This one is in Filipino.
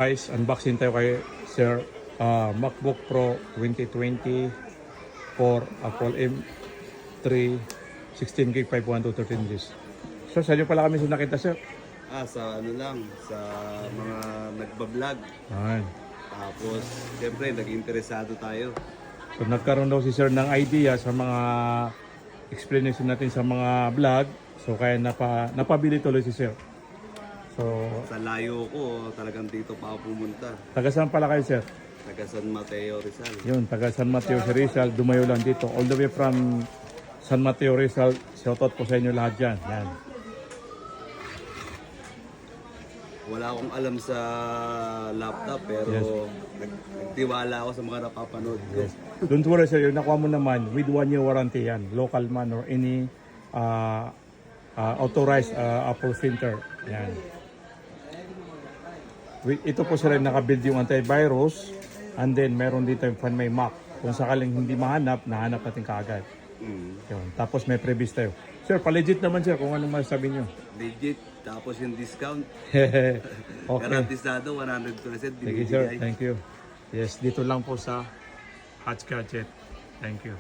Guys, unboxing tayo kay Sir MacBook Pro 2020 for Apple M3 16GB 51213 Gs. So, sa inyo pala kami nakita, sir? Sa ano lang, sa mga nagbablog. Ayan. Tapos, siyempre, nag-interesado tayo. So, nagkaroon daw si sir ng idea sa mga explanation natin sa mga vlog. So, kaya napabili tuloy si sir. So, Sa layo ko, talagang dito pa ako pumunta. taga saan pala kayo, sir? Taga San Mateo, Rizal. Yun, taga San Mateo si Rizal, dumayo lang dito. All the way from San Mateo Rizal, shoutout po sa inyo lahat dyan. Yan. Wala akong alam sa laptop, pero Yes. nagtiwala ako sa mga napapanood ko. Don't worry, sir, yung nakuha mo naman, with 1 year warranty yan. Local man or any authorized Apple printer. Yan. Ito po sir, nakabuild yung antivirus, and then meron dito yung Find My Mac. Kung sakaling hindi mahanap, nahanap natin kaagad. Yun. Tapos may previous tayo. Sir, palegit naman sir kung anong masasabi nyo. Legit, tapos yung discount, Okay. garantisado 100% Thank you sir, binibigay. thank you. Yes, dito lang po sa Hatch Gadget. Thank you.